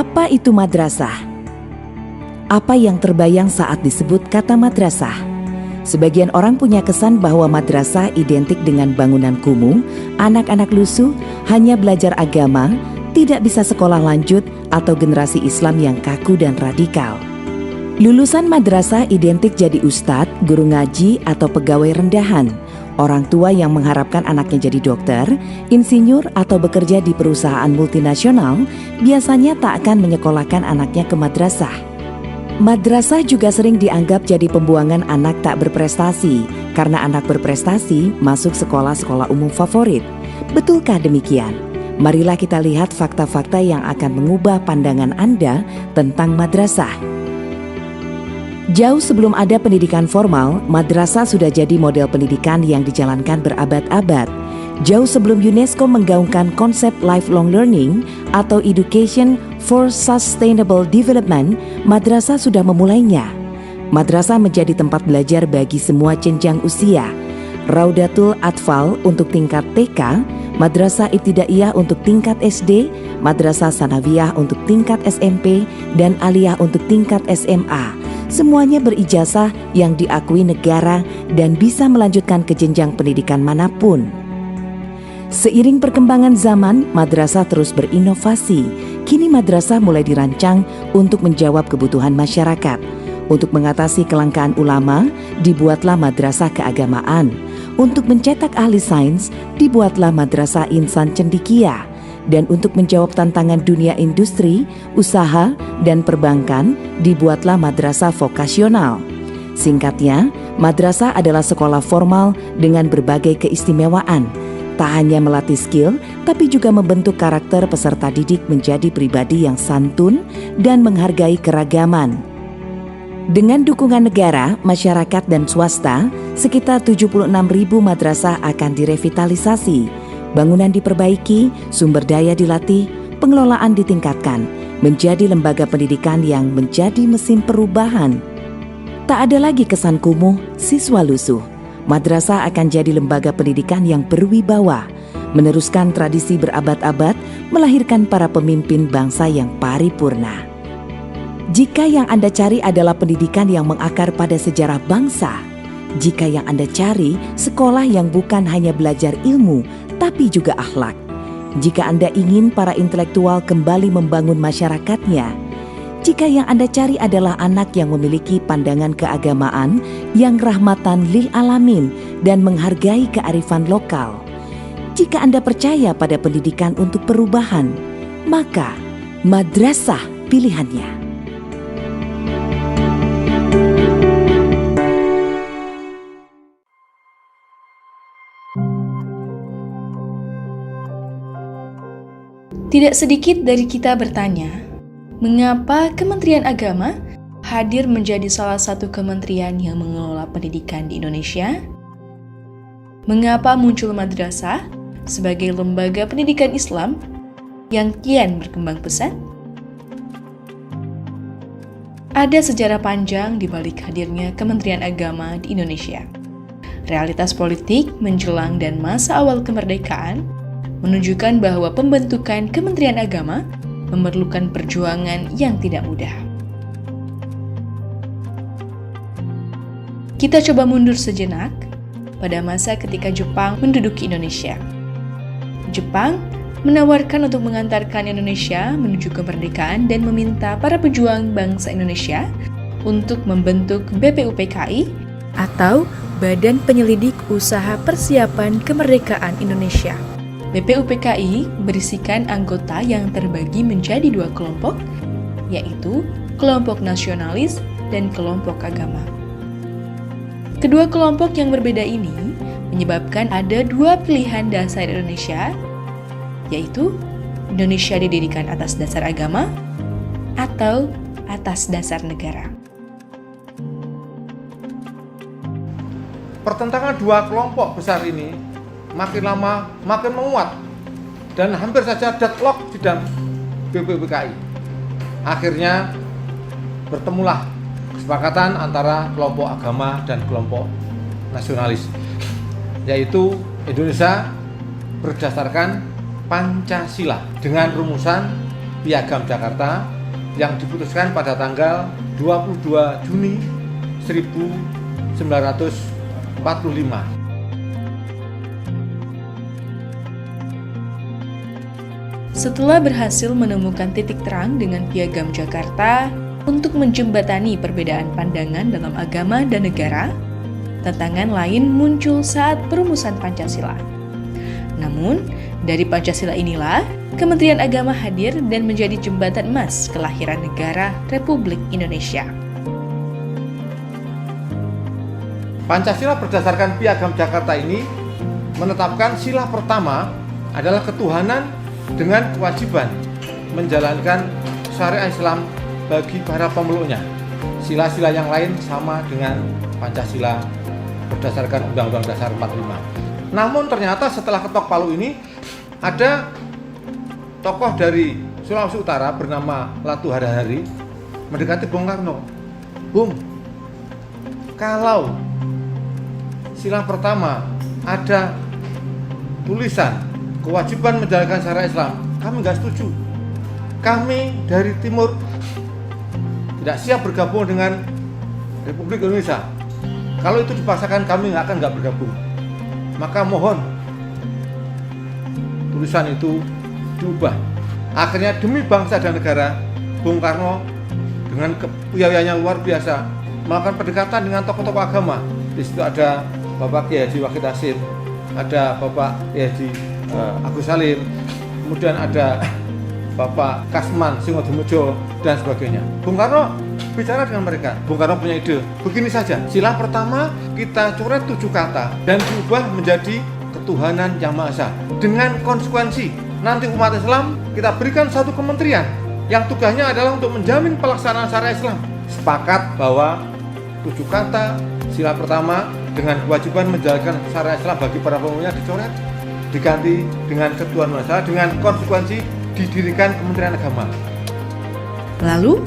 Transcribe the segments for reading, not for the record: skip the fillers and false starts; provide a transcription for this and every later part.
Apa itu madrasah? Apa yang terbayang saat disebut kata madrasah? Sebagian orang punya kesan bahwa madrasah identik dengan bangunan kumuh, anak-anak lusuh, hanya belajar agama, tidak bisa sekolah lanjut, atau generasi Islam yang kaku dan radikal. Lulusan madrasah identik jadi ustadz, guru ngaji, atau pegawai rendahan. Orang tua yang mengharapkan anaknya jadi dokter, insinyur, atau bekerja di perusahaan multinasional biasanya tak akan menyekolahkan anaknya ke madrasah. Madrasah juga sering dianggap jadi pembuangan anak tak berprestasi karena anak berprestasi masuk sekolah-sekolah umum favorit. Betulkah demikian? Marilah kita lihat fakta-fakta yang akan mengubah pandangan Anda tentang madrasah. Jauh sebelum ada pendidikan formal, madrasah sudah jadi model pendidikan yang dijalankan berabad-abad. Jauh sebelum UNESCO menggaungkan konsep lifelong learning atau education for sustainable development, madrasah sudah memulainya. Madrasah menjadi tempat belajar bagi semua jenjang usia. Raudatul Atfal untuk tingkat TK, Madrasah Ibtidaiyah untuk tingkat SD, Madrasah Sanawiyah untuk tingkat SMP, dan Aliyah untuk tingkat SMA. Semuanya berijazah yang diakui negara dan bisa melanjutkan ke jenjang pendidikan manapun. Seiring perkembangan zaman, madrasah terus berinovasi. Kini madrasah mulai dirancang untuk menjawab kebutuhan masyarakat. Untuk mengatasi kelangkaan ulama, dibuatlah madrasah keagamaan. Untuk mencetak ahli sains, dibuatlah madrasah insan cendekia. Dan untuk menjawab tantangan dunia industri, usaha, dan perbankan, dibuatlah madrasah vokasional. Singkatnya, madrasah adalah sekolah formal dengan berbagai keistimewaan. Tak hanya melatih skill, tapi juga membentuk karakter peserta didik menjadi pribadi yang santun dan menghargai keragaman. Dengan dukungan negara, masyarakat, dan swasta, sekitar 76.000 madrasah akan direvitalisasi. Bangunan diperbaiki, sumber daya dilatih, pengelolaan ditingkatkan, menjadi lembaga pendidikan yang menjadi mesin perubahan. Tak ada lagi kesan kumuh, siswa lusuh. Madrasah akan jadi lembaga pendidikan yang berwibawa, meneruskan tradisi berabad-abad, melahirkan para pemimpin bangsa yang paripurna. Jika yang Anda cari adalah pendidikan yang mengakar pada sejarah bangsa, jika yang Anda cari sekolah yang bukan hanya belajar ilmu, tapi juga akhlak, jika Anda ingin para intelektual kembali membangun masyarakatnya, jika yang Anda cari adalah anak yang memiliki pandangan keagamaan yang rahmatan lil alamin dan menghargai kearifan lokal, jika Anda percaya pada pendidikan untuk perubahan, maka madrasah pilihannya. Tidak sedikit dari kita bertanya, mengapa Kementerian Agama hadir menjadi salah satu kementerian yang mengelola pendidikan di Indonesia? Mengapa muncul madrasah sebagai lembaga pendidikan Islam yang kian berkembang pesat? Ada sejarah panjang di balik hadirnya Kementerian Agama di Indonesia. Realitas politik menjelang dan masa awal kemerdekaan menunjukkan bahwa pembentukan Kementerian Agama memerlukan perjuangan yang tidak mudah. Kita coba mundur sejenak pada masa ketika Jepang menduduki Indonesia. Jepang menawarkan untuk mengantarkan Indonesia menuju kemerdekaan dan meminta para pejuang bangsa Indonesia untuk membentuk BPUPKI atau Badan Penyelidik Usaha Persiapan Kemerdekaan Indonesia. BPUPKI berisikan anggota yang terbagi menjadi dua kelompok, yaitu kelompok nasionalis dan kelompok agama. Kedua kelompok yang berbeda ini menyebabkan ada dua pilihan dasar Indonesia, yaitu Indonesia didirikan atas dasar agama atau atas dasar negara. Pertentangan dua kelompok besar ini makin lama makin menguat dan hampir saja deadlock di dalam BPUPKI. Akhirnya bertemulah kesepakatan antara kelompok agama dan kelompok nasionalis, yaitu Indonesia berdasarkan Pancasila dengan rumusan Piagam Jakarta yang diputuskan pada tanggal 22 Juni 1945. Setelah berhasil menemukan titik terang dengan Piagam Jakarta untuk menjembatani perbedaan pandangan dalam agama dan negara, tantangan lain muncul saat perumusan Pancasila. Namun, dari Pancasila inilah, Kementerian Agama hadir dan menjadi jembatan emas kelahiran negara Republik Indonesia. Pancasila berdasarkan Piagam Jakarta ini menetapkan sila pertama adalah ketuhanan dengan kewajiban menjalankan syariat Islam bagi para pemeluknya. Sila-sila yang lain sama dengan Pancasila berdasarkan Undang-Undang Dasar 45. Namun ternyata setelah ketok palu ini ada tokoh dari Sulawesi Utara bernama Latu Harahari mendekati Bung Karno. Bung, kalau sila pertama ada tulisan kewajiban menjalankan syariat Islam, kami nggak setuju. Kami dari Timur tidak siap bergabung dengan Republik Indonesia. Kalau itu dipaksakan, kami nggak bergabung. Maka mohon tulisan itu diubah. Akhirnya demi bangsa dan negara, Bung Karno dengan kepiawaiannya luar biasa melakukan pendekatan dengan tokoh-tokoh agama. Di situ ada Bapak Kiai Haji Wahid Hasyim, ada Bapak Kiai Haji Agus Salim, kemudian ada Bapak Kasman Singodomujo dan sebagainya. Bung Karno bicara dengan mereka. Bung Karno punya ide, begini saja, sila pertama kita coret 7 kata dan diubah menjadi ketuhanan yang Maha Esa. Dengan konsekuensi, nanti umat Islam kita berikan satu kementerian yang tugasnya adalah untuk menjamin pelaksanaan syariat Islam. Sepakat bahwa 7 kata sila pertama dengan kewajiban menjalankan syariat Islam bagi para pemeluknya dicoret, diganti dengan ketuhanan Maha Esa, dengan konsekuensi didirikan Kementerian Agama. Lalu,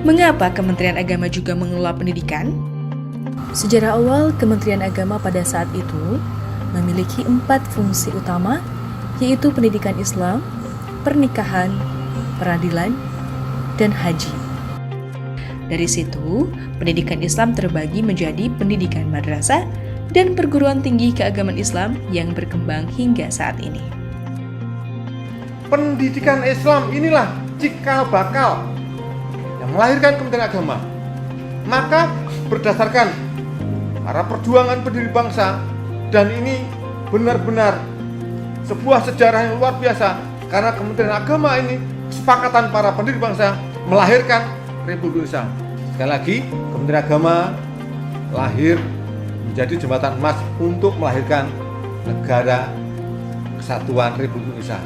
mengapa Kementerian Agama juga mengelola pendidikan? Sejarah awal Kementerian Agama pada saat itu memiliki 4 fungsi utama, yaitu pendidikan Islam, pernikahan, peradilan, dan haji. Dari situ, pendidikan Islam terbagi menjadi pendidikan madrasah dan perguruan tinggi keagamaan Islam yang berkembang hingga saat ini. Pendidikan Islam inilah cikal bakal yang melahirkan Kementerian Agama. Maka berdasarkan para perjuangan pendiri bangsa, dan ini benar-benar sebuah sejarah yang luar biasa, karena Kementerian Agama ini kesepakatan para pendiri bangsa melahirkan Republik Indonesia. Sekali lagi, Kementerian Agama lahir menjadi jembatan emas untuk melahirkan negara kesatuan Republik Indonesia.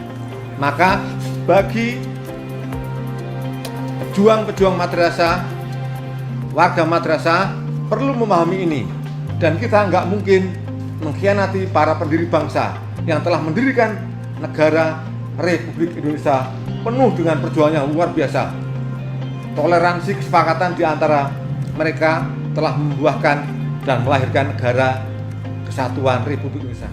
Maka bagi pejuang-pejuang madrasah, warga madrasah perlu memahami ini, dan kita nggak mungkin mengkhianati para pendiri bangsa yang telah mendirikan negara Republik Indonesia penuh dengan perjuangan yang luar biasa. Toleransi kesepakatan di antara mereka telah membuahkan dan melahirkan negara kesatuan Republik Indonesia.